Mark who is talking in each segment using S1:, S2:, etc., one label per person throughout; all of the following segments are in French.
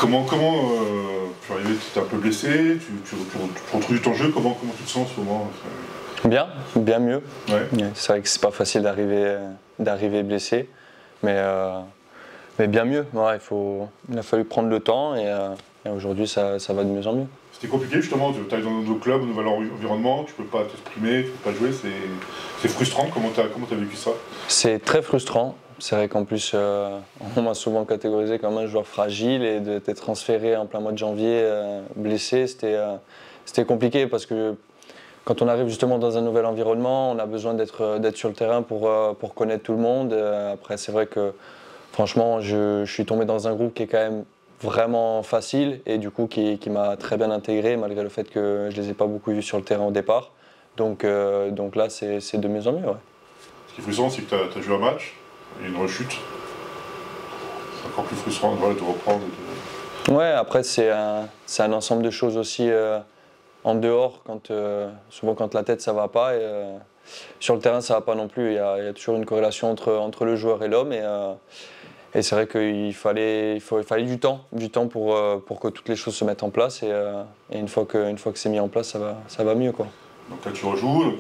S1: Comment tu es arrivé, tu étais un peu blessé, tu retrouves ton jeu, comment tu te sens en ce moment?
S2: Bien, bien mieux.
S1: Ouais.
S2: C'est vrai que c'est pas facile d'arriver blessé, mais bien mieux. Ouais, il a fallu prendre le temps et aujourd'hui ça va de mieux en mieux.
S1: C'était compliqué justement, tu arrives dans un nouveau club, un nouvel environnement, tu peux pas t'exprimer, tu peux pas jouer, c'est frustrant. Comment t'as vécu ça?
S2: C'est très frustrant. C'est vrai qu'en plus, on m'a souvent catégorisé comme un joueur fragile et d'être transféré en plein mois de janvier blessé, c'était compliqué parce que quand on arrive justement dans un nouvel environnement, on a besoin d'être sur le terrain pour connaître tout le monde. Après, c'est vrai que franchement, je suis tombé dans un groupe qui est quand même vraiment facile et du coup qui m'a très bien intégré malgré le fait que je ne les ai pas beaucoup vus sur le terrain au départ. Donc là, c'est de mieux en mieux. Ouais.
S1: Ce qui est frustrant, c'est que tu as joué un match, il y a une rechute. C'est encore plus frustrant de reprendre.
S2: Ouais, après, c'est un ensemble de choses aussi en dehors, souvent quand la tête ça va pas. Et, sur le terrain, ça va pas non plus. Il y a toujours une corrélation entre le joueur et l'homme. Et c'est vrai qu'il fallait du temps pour que toutes les choses se mettent en place. Et une fois que c'est mis en place, ça va mieux, quoi.
S1: Donc là, tu rejoues.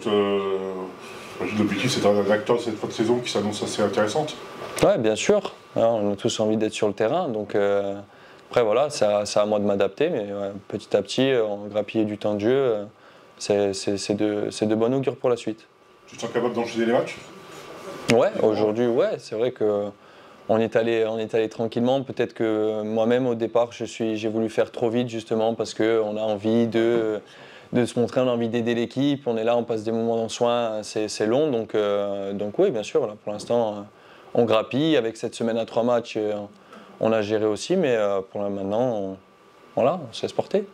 S1: L'objectif, c'est un acteur de cette fin de saison qui s'annonce assez intéressante.
S2: Ouais, bien sûr. Alors, on a tous envie d'être sur le terrain. Donc après, voilà, c'est à moi de m'adapter. Mais ouais, petit à petit, en grappiller du temps de jeu, c'est de bon augure pour la suite.
S1: Tu te sens capable d'enchaîner les matchs?
S2: Ouais, aujourd'hui, ouais, c'est vrai que on est allé tranquillement. Peut-être que moi-même, au départ, j'ai voulu faire trop vite, justement, parce qu'on a envie de se montrer, on a envie d'aider l'équipe. On est là, on passe des moments en soins, c'est long. Donc oui, bien sûr, là, pour l'instant, on grappille. Avec cette semaine à 3 matchs, on a géré aussi. Mais pour là, maintenant, voilà, on s'est porter.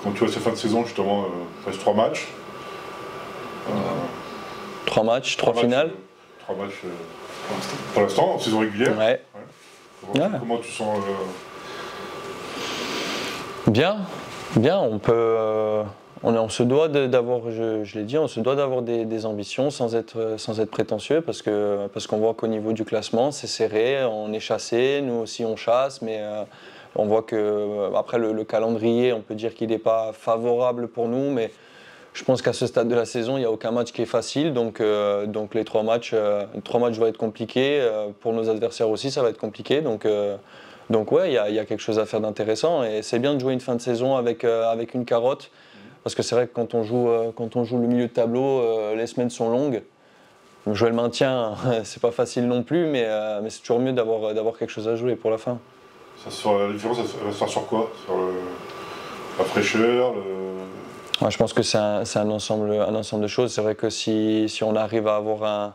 S1: Quand tu vois cette fin de saison, justement, il reste 3 matchs.
S2: 3 matchs, 3 finales.
S1: 3 matchs pour l'instant, en saison régulière.
S2: Ouais.
S1: Comment tu sens
S2: Bien, on se doit d'avoir, je l'ai dit, on se doit d'avoir des ambitions sans être prétentieux parce qu'on voit qu'au niveau du classement, c'est serré, on est chassé, nous aussi on chasse, mais on voit que après le calendrier, on peut dire qu'il n'est pas favorable pour nous, mais je pense qu'à ce stade de la saison, il n'y a aucun match qui est facile, donc les 3 matchs vont être compliqués. Pour nos adversaires aussi, ça va être compliqué. Donc ouais, il y a quelque chose à faire d'intéressant. Et c'est bien de jouer une fin de saison avec une carotte, parce que c'est vrai que quand on joue le milieu de tableau, les semaines sont longues. Jouer le maintien, c'est pas facile non plus, mais c'est toujours mieux d'avoir quelque chose à jouer pour la fin.
S1: La différence, ça va se faire sur quoi? Sur la fraîcheur,
S2: Ouais, je pense que c'est un ensemble de choses. C'est vrai que si on arrive à avoir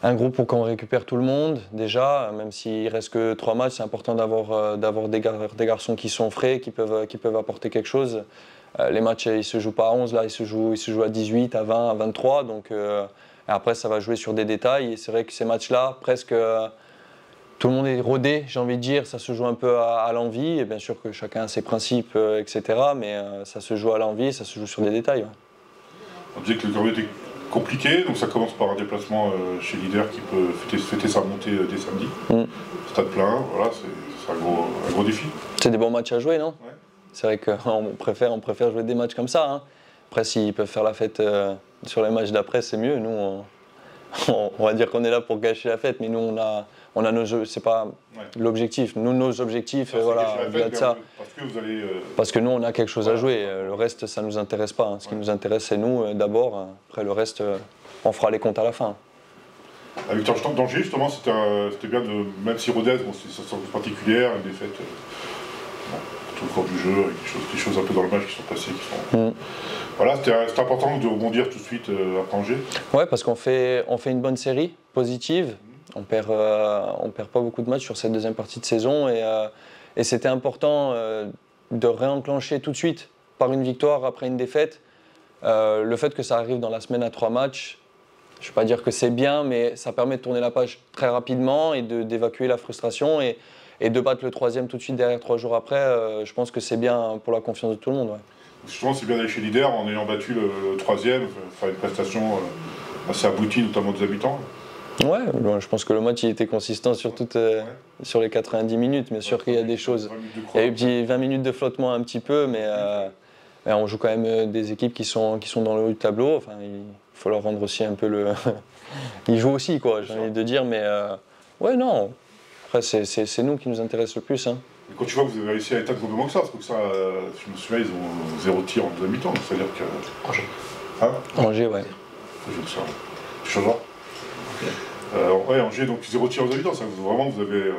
S2: un groupe pour qu'on récupère tout le monde, déjà, même s'il reste que 3 matchs, c'est important d'avoir des garçons qui sont frais, qui peuvent apporter quelque chose. Les matchs, ils se jouent pas à 11, là, ils se jouent à 18, à 20, à 23. Donc après, ça va jouer sur des détails. Et c'est vrai que ces matchs-là, presque tout le monde est rodé, j'ai envie de dire. Ça se joue un peu à l'envie. Et bien sûr que chacun a ses principes, etc. Mais ça se joue à l'envie, ça se joue sur des détails. Ouais.
S1: On disait que le calendrier était compliqué, donc ça commence par un déplacement chez Leader qui peut fêter sa montée dès samedi. Stade plein, voilà, c'est un gros défi.
S2: C'est des bons matchs à jouer, non?
S1: Ouais.
S2: C'est vrai qu'on préfère jouer des matchs comme ça. Hein. Après, s'ils peuvent faire la fête sur les matchs d'après, c'est mieux. Nous, on va dire qu'on est là pour gâcher la fête, mais nous, on a nos jeux. C'est pas l'objectif. Nous, nos objectifs, voilà, au-delà de ça. Parce que nous, on a quelque chose à jouer. Le reste, ça nous intéresse pas. Hein. Ce qui nous intéresse, c'est nous d'abord. Après, le reste, on fera les comptes à la fin.
S1: La victoire d'Angers, justement, c'était bien de. Même si Rodez, c'est une sorte particulière, une défaite. Tout le cours du jeu, avec des choses un peu dans le match qui sont passées. Voilà, c'était important de rebondir tout de suite après Angers.
S2: Ouais, parce qu'on fait une bonne série positive. On perd pas beaucoup de matchs sur cette deuxième partie de saison et c'était important de réenclencher tout de suite par une victoire après une défaite. Le fait que ça arrive dans la semaine à 3 matchs, je ne vais pas dire que c'est bien, mais ça permet de tourner la page très rapidement et d'évacuer la frustration et de battre le 3e tout de suite derrière 3 jours après. Je pense que c'est bien pour la confiance de tout le monde. Ouais.
S1: Justement, c'est bien d'aller chez Leader en ayant battu le 3e, faire une prestation assez aboutie, notamment des habitants.
S2: Ouais, bon, je pense que le match il était consistant sur, sur les 90 minutes. Bien sûr qu'il y a des choses. Il y a eu 20 minutes de flottement un petit peu, mais on joue quand même des équipes qui sont dans le haut du tableau. Enfin, il faut leur rendre aussi un peu le. Ils jouent aussi, quoi, j'ai envie de dire, mais ouais, non. Après, c'est nous qui nous intéresse le plus. Hein.
S1: Et quand tu vois que vous avez réussi à éteindre complètement que ça, parce que ça, je me souviens, ils ont 0 tir en deuxième mi-temps, c'est-à-dire que.
S3: Angers.
S1: Hein
S2: Angers, ouais.
S1: Tu changes ouais, Angers, donc 0 tir en deuxième mi-temps, ça, vraiment, vous avez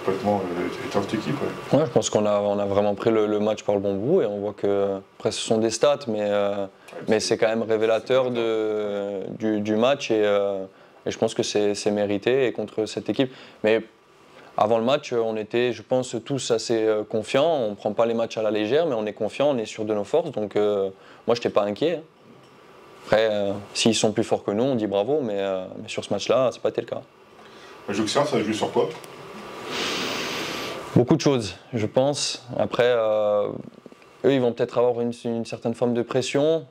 S1: complètement éteint cette équipe. Ouais.
S2: Ouais, je pense qu'on a vraiment pris le match par le bon bout et on voit que, après, ce sont des stats, mais c'est quand même révélateur du match et je pense que c'est mérité et contre cette équipe. Mais avant le match, on était, je pense, tous assez confiants. On ne prend pas les matchs à la légère, mais on est confiants, on est sûr de nos forces. Donc moi, je n'étais pas inquiet. Hein. Après, s'ils sont plus forts que nous, on dit bravo, mais sur ce match-là, ça n'a pas été le cas.
S1: Le jeu que ça a joué sur quoi?
S2: Beaucoup de choses, je pense. Après, eux, ils vont peut-être avoir une certaine forme de pression.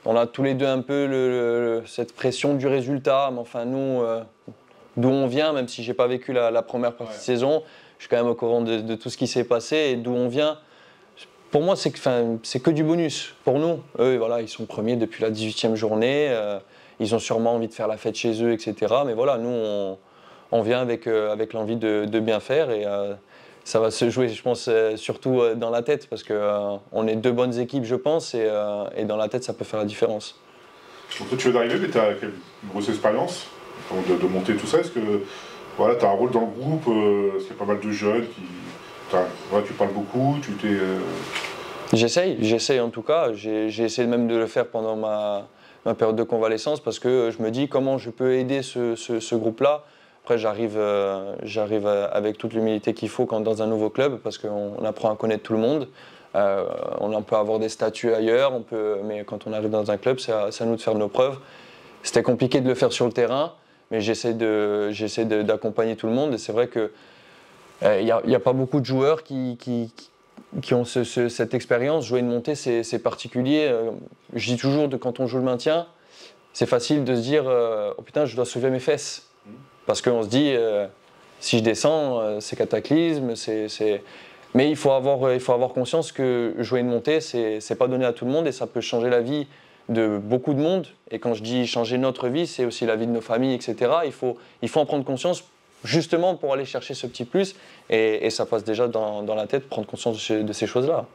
S2: On a tous les deux un peu cette pression du résultat, mais enfin, nous, d'où on vient, même si je n'ai pas vécu la première partie de saison, je suis quand même au courant de tout ce qui s'est passé et d'où on vient. Pour moi, c'est que du bonus. Pour nous, eux, voilà, ils sont premiers depuis la 18e journée. Ils ont sûrement envie de faire la fête chez eux, etc. Mais voilà, nous, on vient avec l'envie de bien faire et ça va se jouer, je pense, surtout dans la tête parce qu'on est deux bonnes équipes, je pense, et dans la tête, ça peut faire la différence.
S1: Donc toi, tu viens d'arriver, mais tu as une grosse expérience de monter tout ça. Est-ce que voilà, tu as un rôle dans le groupe? Parce qu'il y a pas mal de jeunes qui... Voilà, tu parles beaucoup, tu t'es...
S2: J'essaye en tout cas. J'ai essayé même de le faire pendant ma période de convalescence parce que je me dis comment je peux aider ce groupe-là. Après, j'arrive avec toute l'humilité qu'il faut dans un nouveau club parce qu'on apprend à connaître tout le monde. On peut avoir des statuts ailleurs, mais quand on arrive dans un club, c'est à nous de faire nos preuves. C'était compliqué de le faire sur le terrain, mais j'essaie d'accompagner tout le monde. Et c'est vrai que il n'y a pas beaucoup de joueurs qui ont cette expérience. Jouer une montée, c'est particulier. Je dis toujours, quand on joue le maintien, c'est facile de se dire oh putain, je dois soulever mes fesses. Parce qu'on se dit, si je descends, c'est cataclysme. Mais il faut avoir conscience que jouer une montée, c'est pas donné à tout le monde et ça peut changer la vie de beaucoup de monde. Et quand je dis changer notre vie, c'est aussi la vie de nos familles, etc. Il faut en prendre conscience justement pour aller chercher ce petit plus et ça passe déjà dans la tête, prendre conscience de ces choses-là.